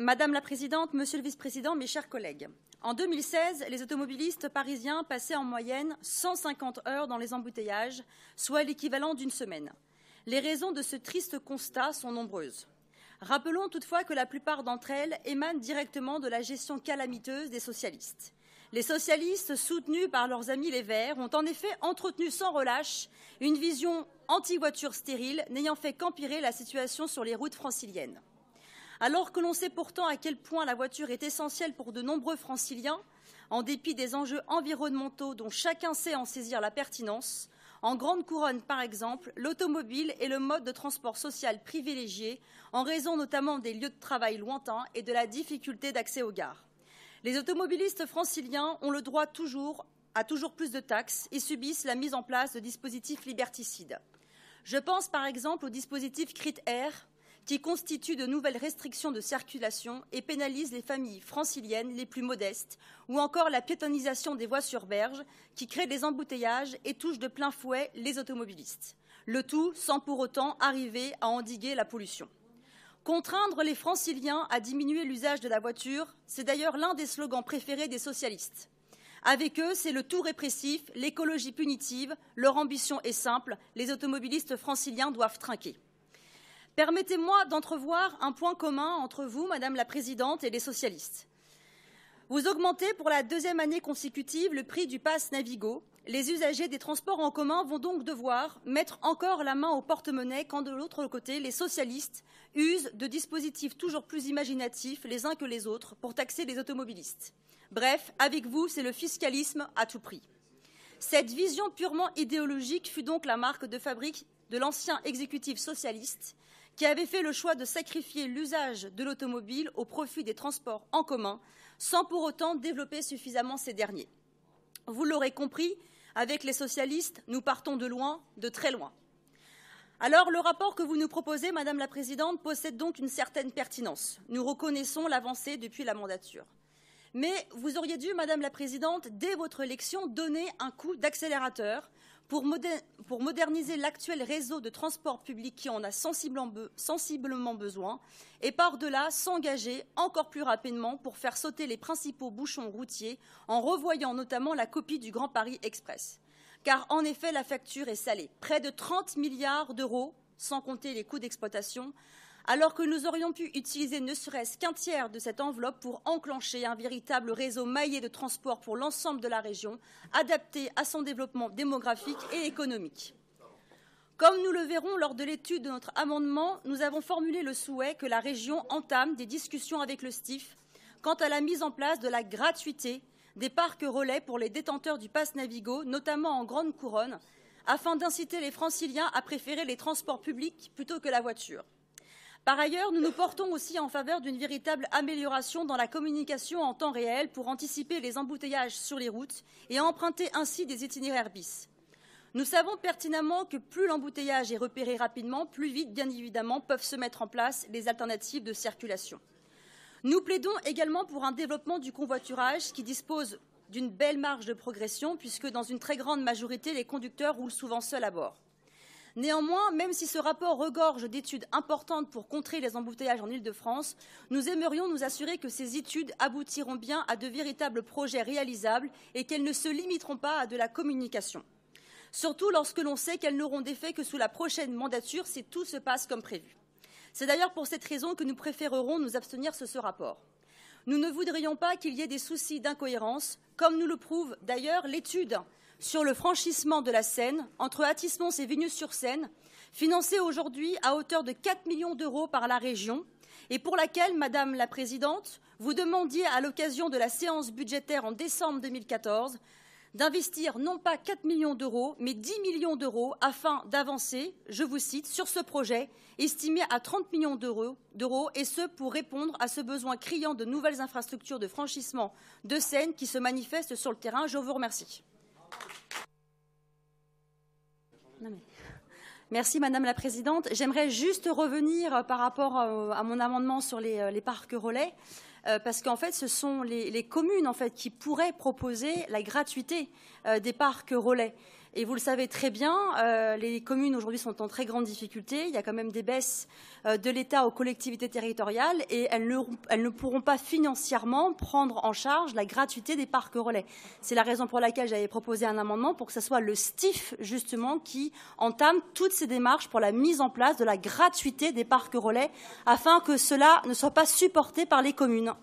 Madame la Présidente, Monsieur le Vice-président, mes chers collègues, en 2016, les automobilistes parisiens passaient en moyenne 150 heures dans les embouteillages, soit l'équivalent d'une semaine. Les raisons de ce triste constat sont nombreuses. Rappelons toutefois que la plupart d'entre elles émanent directement de la gestion calamiteuse des socialistes. Les socialistes, soutenus par leurs amis les Verts, ont en effet entretenu sans relâche une vision anti-voiture stérile, n'ayant fait qu'empirer la situation sur les routes franciliennes. Alors que l'on sait pourtant à quel point la voiture est essentielle pour de nombreux franciliens, en dépit des enjeux environnementaux dont chacun sait en saisir la pertinence, en grande couronne par exemple, l'automobile est le mode de transport social privilégié, en raison notamment des lieux de travail lointains et de la difficulté d'accès aux gares. Les automobilistes franciliens ont le droit à toujours plus de taxes et subissent la mise en place de dispositifs liberticides. Je pense par exemple au dispositif CRIT-Air, qui constitue de nouvelles restrictions de circulation et pénalise les familles franciliennes les plus modestes, ou encore la piétonnisation des voies sur berge, qui crée des embouteillages et touche de plein fouet les automobilistes. Le tout sans pour autant arriver à endiguer la pollution. Contraindre les franciliens à diminuer l'usage de la voiture, c'est d'ailleurs l'un des slogans préférés des socialistes. Avec eux, c'est le tout répressif, l'écologie punitive, leur ambition est simple, les automobilistes franciliens doivent trinquer. Permettez-moi d'entrevoir un point commun entre vous, Madame la Présidente, et les socialistes. Vous augmentez pour la deuxième année consécutive le prix du pass Navigo. Les usagers des transports en commun vont donc devoir mettre encore la main au porte-monnaie quand, de l'autre côté, les socialistes usent de dispositifs toujours plus imaginatifs les uns que les autres pour taxer les automobilistes. Bref, avec vous, c'est le fiscalisme à tout prix. Cette vision purement idéologique fut donc la marque de fabrique de l'ancien exécutif socialiste qui avait fait le choix de sacrifier l'usage de l'automobile au profit des transports en commun, sans pour autant développer suffisamment ces derniers. Vous l'aurez compris, avec les socialistes, nous partons de loin, de très loin. Alors, le rapport que vous nous proposez, Madame la Présidente, possède donc une certaine pertinence. Nous reconnaissons l'avancée depuis la mandature. Mais vous auriez dû, Madame la Présidente, dès votre élection, donner un coup d'accélérateur pour moderniser l'actuel réseau de transport public qui en a sensiblement besoin et par-delà s'engager encore plus rapidement pour faire sauter les principaux bouchons routiers en revoyant notamment la copie du Grand Paris Express. Car en effet, la facture est salée, près de 30 milliards d'euros, sans compter les coûts d'exploitation, alors que nous aurions pu utiliser ne serait-ce qu'un tiers de cette enveloppe pour enclencher un véritable réseau maillé de transport pour l'ensemble de la région, adapté à son développement démographique et économique. Comme nous le verrons lors de l'étude de notre amendement, nous avons formulé le souhait que la région entame des discussions avec le STIF quant à la mise en place de la gratuité des parcs relais pour les détenteurs du pass Navigo, notamment en grande couronne, afin d'inciter les franciliens à préférer les transports publics plutôt que la voiture. Par ailleurs, nous nous portons aussi en faveur d'une véritable amélioration dans la communication en temps réel pour anticiper les embouteillages sur les routes et emprunter ainsi des itinéraires bis. Nous savons pertinemment que plus l'embouteillage est repéré rapidement, plus vite, bien évidemment, peuvent se mettre en place les alternatives de circulation. Nous plaidons également pour un développement du convoiturage qui dispose d'une belle marge de progression puisque dans une très grande majorité, les conducteurs roulent souvent seuls à bord. Néanmoins, même si ce rapport regorge d'études importantes pour contrer les embouteillages en Île-de-France, nous aimerions nous assurer que ces études aboutiront bien à de véritables projets réalisables et qu'elles ne se limiteront pas à de la communication. Surtout lorsque l'on sait qu'elles n'auront d'effet que sous la prochaine mandature si tout se passe comme prévu. C'est d'ailleurs pour cette raison que nous préférerons nous abstenir sur ce rapport. Nous ne voudrions pas qu'il y ait des soucis d'incohérence, comme nous le prouve d'ailleurs l'étude sur le franchissement de la Seine entre Athis-Mons et Villeneuve-sur-Seine, financée aujourd'hui à hauteur de 4 millions d'euros par la région et pour laquelle, Madame la Présidente, vous demandiez à l'occasion de la séance budgétaire en décembre 2014 d'investir non pas 4 millions d'euros, mais 10 millions d'euros afin d'avancer, je vous cite, sur ce projet estimé à 30 millions d'euros, et ce pour répondre à ce besoin criant de nouvelles infrastructures de franchissement de Seine qui se manifestent sur le terrain. Je vous remercie. Merci Madame la Présidente. J'aimerais juste revenir par rapport à mon amendement sur les parcs relais, parce qu'en fait, ce sont les communes en fait, qui pourraient proposer la gratuité des parcs relais. Et vous le savez très bien, les communes aujourd'hui sont en très grande difficulté. Il y a quand même des baisses de l'État aux collectivités territoriales et elles ne pourront pas financièrement prendre en charge la gratuité des parcs relais. C'est la raison pour laquelle j'avais proposé un amendement pour que ce soit le STIF justement qui entame toutes ces démarches pour la mise en place de la gratuité des parcs relais afin que cela ne soit pas supporté par les communes.